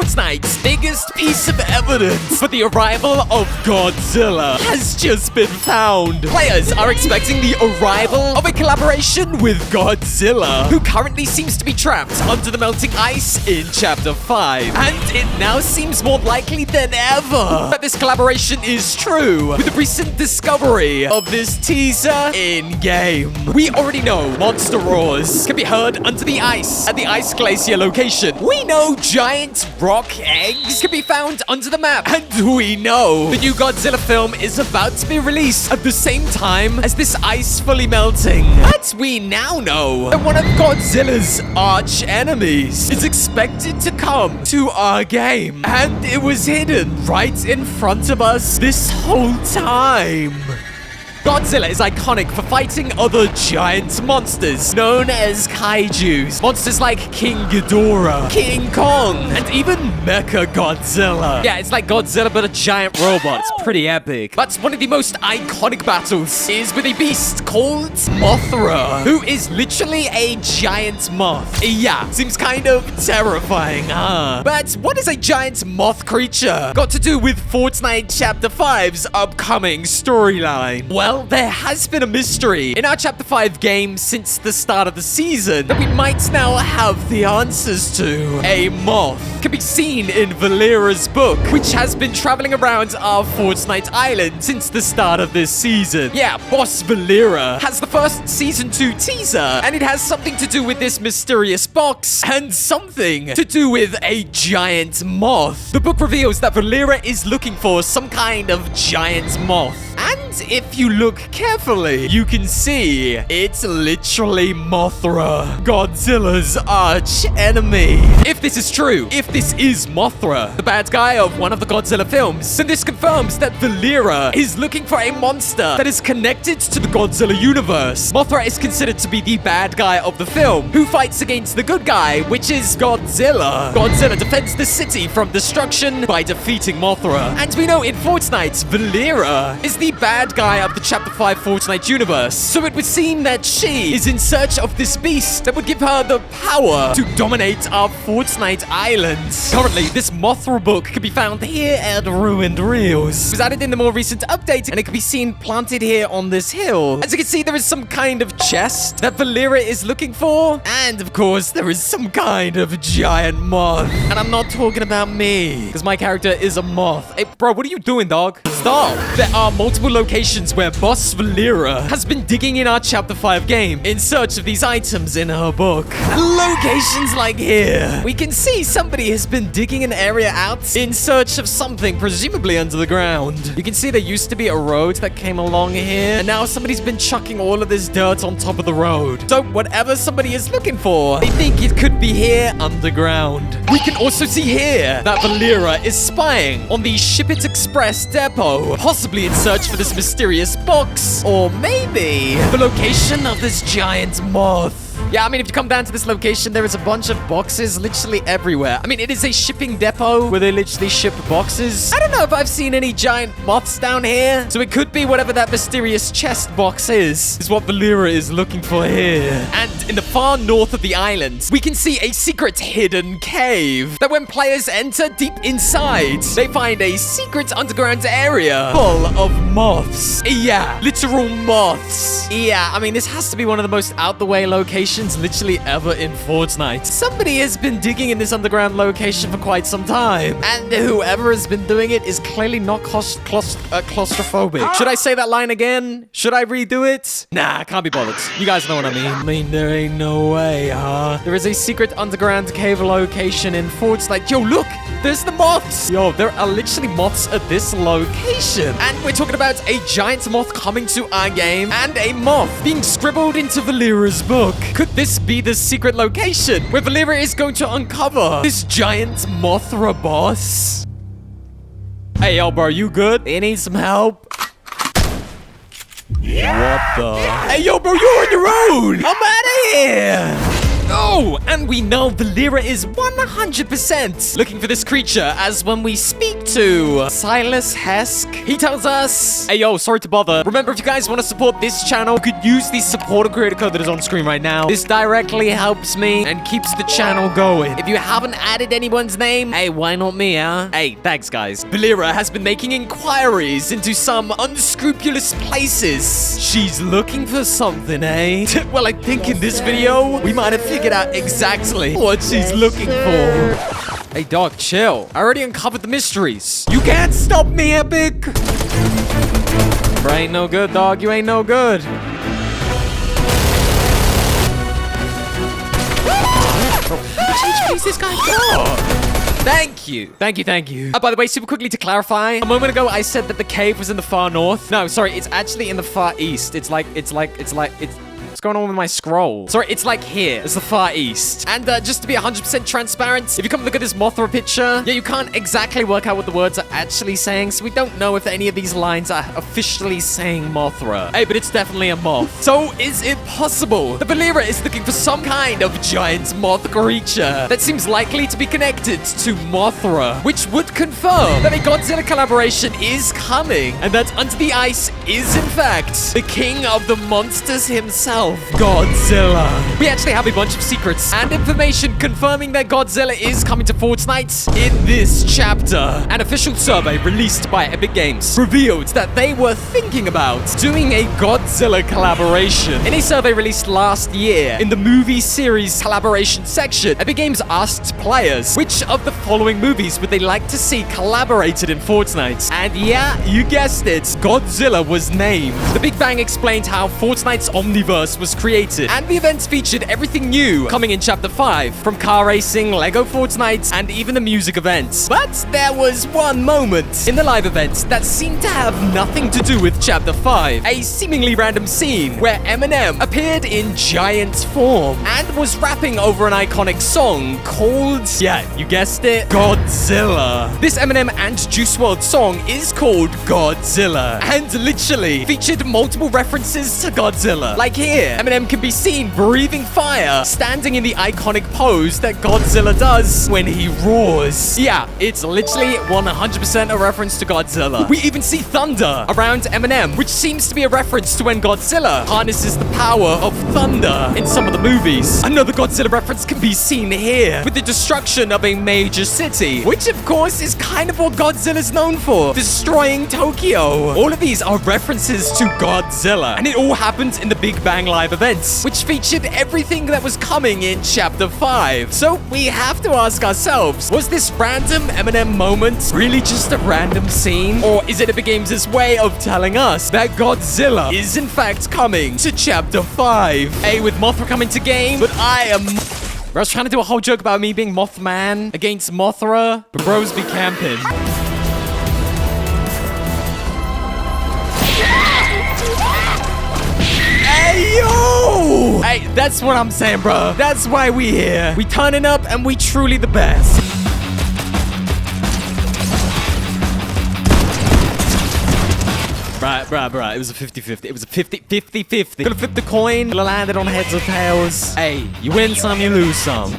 Fortnite's biggest piece of evidence for the arrival of Godzilla has just been found. Players are expecting the arrival of a collaboration with Godzilla, who currently seems to be trapped under the melting ice in Chapter 5. And it now seems more likely than ever that this collaboration is true, with the recent discovery of this teaser in-game. We already know monster roars can be heard under the ice at the Ice Glacier location. We know giant rock eggs can be found under the map. And we know the new Godzilla film is about to be released at the same time as this ice fully melting. But we now know that one of Godzilla's arch enemies is expected to come to our game. And it was hidden right in front of us this whole time. Godzilla is iconic for fighting other giant monsters known as kaijus. Monsters like King Ghidorah, King Kong, and even Mecha Godzilla. Yeah, it's like Godzilla but a giant robot. It's pretty epic. But one of the most iconic battles is with a beast called Mothra, who is literally a giant moth. Yeah, seems kind of terrifying, huh? But what is a giant moth creature got to do with Fortnite Chapter 5's upcoming storyline? Well, there has been a mystery in our Chapter 5 game since the start of the season that we might now have the answers to. A moth can be seen in Valera's book, which has been traveling around our Fortnite island since the start of this season. Yeah, Boss Valera has the first Season 2 teaser, and it has something to do with this mysterious box and something to do with a giant moth. The book reveals that Valera is looking for some kind of giant moth. And if you look carefully, you can see it's literally Mothra, Godzilla's arch enemy. If this is true, if this is Mothra, the bad guy of one of the Godzilla films, then this confirms that Valera is looking for a monster that is connected to the Godzilla universe. Mothra is considered to be the bad guy of the film, who fights against the good guy, which is Godzilla. Godzilla defends the city from destruction by defeating Mothra. And we know in Fortnite, Valera is the bad guy of the Chapter 5 Fortnite universe. So it would seem that she is in search of this beast that would give her the power to dominate our Fortnite islands. Currently, this Mothra book can be found here at Ruined Reels. It was added in the more recent update, and it can be seen planted here on this hill. As you can see, there is some kind of chest that Valera is looking for. And of course, there is some kind of giant moth. And I'm not talking about me, because my character is a moth. Hey, bro, what are you doing, dog? Stop. There are multiple locations where Boss Valera has been digging in our Chapter 5 game in search of these items in her book. Locations like here, we can see somebody has been digging an area out in search of something, presumably under the ground. You can see there used to be a road that came along here, and now somebody's been chucking all of this dirt on top of the road. So whatever somebody is looking for, they think it could be here underground. We can also see here that Valera is spying on the Ship It Express depot, possibly in search for this mysterious box, or maybe the location of this giant moth. Yeah, I mean, if you come down to this location, there is a bunch of boxes literally everywhere. I mean, it is a shipping depot where they literally ship boxes. I don't know if I've seen any giant moths down here. So it could be whatever that mysterious chest box is what Valera is looking for here. And in the far north of the island, we can see a secret hidden cave that when players enter deep inside, they find a secret underground area full of moths. Yeah, literal moths. Yeah, I mean, this has to be one of the most out-the-way locations literally ever in Fortnite. Somebody has been digging in this underground location for quite some time, and whoever has been doing it is clearly not claustrophobic. Should I say that line again? Should I redo it? Nah, can't be bothered. You guys know what I mean. I mean, there ain't no way, huh? There is a secret underground cave location in Fortnite. Yo, look! There's the moths! Yo, there are literally moths at this location. And we're talking about a giant moth coming to our game, and a moth being scribbled into Valera's book. Could this be the secret location where Valera is going to uncover this giant Mothra boss? Hey, yo, bro, you good? You need some help? What the? Hey, yo, bro, you're on your own! I'm out of here! Oh, and we know Valera is 100% looking for this creature, as when we speak to Silas Hesk, he tells us, hey yo, sorry to bother. Remember, if you guys want to support this channel, you could use the supporter creator code that is on screen right now. This directly helps me and keeps the channel going. If you haven't added anyone's name, hey, why not me, huh? Hey, thanks guys. Valera has been making inquiries into some unscrupulous places. She's looking for something, eh? Well, I think in this video, we might have figured out exactly what she's looking for. Hey, dog, chill. I already uncovered the mysteries. You can't stop me, Epic! Bro, ain't no good, dog. You ain't no good. How much this guy got? Thank you. Thank you, thank you. By the way, super quickly to clarify, a moment ago I said that the cave was in the far north. No, sorry, it's actually in the far east. What's going on with my scroll? Sorry, it's like here. It's the far east. And just to be 100% transparent, if you come look at this Mothra picture, yeah, you can't exactly work out what the words are actually saying, so we don't know if any of these lines are officially saying Mothra. Hey, but it's definitely a moth. So, is it possible that Valera is looking for some kind of giant moth creature that seems likely to be connected to Mothra, which would confirm that a Godzilla collaboration is coming, and that Under the Ice is, in fact, the king of the monsters himself, Godzilla. We actually have a bunch of secrets and information confirming that Godzilla is coming to Fortnite in this chapter. An official survey released by Epic Games revealed that they were thinking about doing a Godzilla collaboration. In a survey released last year in the movie series collaboration section, Epic Games asked players which of the following movies would they like to see collaborated in Fortnite. And yeah, you guessed it, Godzilla was named. The Big Bang explained how Fortnite's Omniverse was created, and the events featured everything new coming in Chapter 5, from car racing, Lego Fortnite, and even the music events. But there was one moment in the live event that seemed to have nothing to do with Chapter 5, a seemingly random scene where Eminem appeared in giant form and was rapping over an iconic song called, yeah, you guessed it, Godzilla. This Eminem and Juice WRLD song is called Godzilla, and literally featured multiple references to Godzilla. Like here, Eminem can be seen breathing fire, standing in the iconic pose that Godzilla does when he roars. Yeah, it's literally 100% a reference to Godzilla. We even see thunder around Eminem, which seems to be a reference to when Godzilla harnesses the power of thunder in some of the movies. Another Godzilla reference can be seen here, with the destruction of a major city, which of course is kind of what Godzilla's known for, destroying Tokyo. All of these are references to Godzilla, and it all happened in the Big Bang live events, which featured everything that was coming in Chapter 5. So we have to ask ourselves, was this random Eminem moment really just a random scene? Or is it Epic Games' way of telling us that Godzilla is in fact coming to Chapter 5? Hey, with Mothra coming to game, but I am... I was trying to do a whole joke about me being Mothman against Mothra, but bros be camping. Hey, yo! Hey, that's what I'm saying, bro. That's why we here. We turning up and we truly the best. Right. It was a 50-50. It was a 50-50. Gonna flip the coin. Gonna land it on heads or tails. Hey, you win some, you lose some.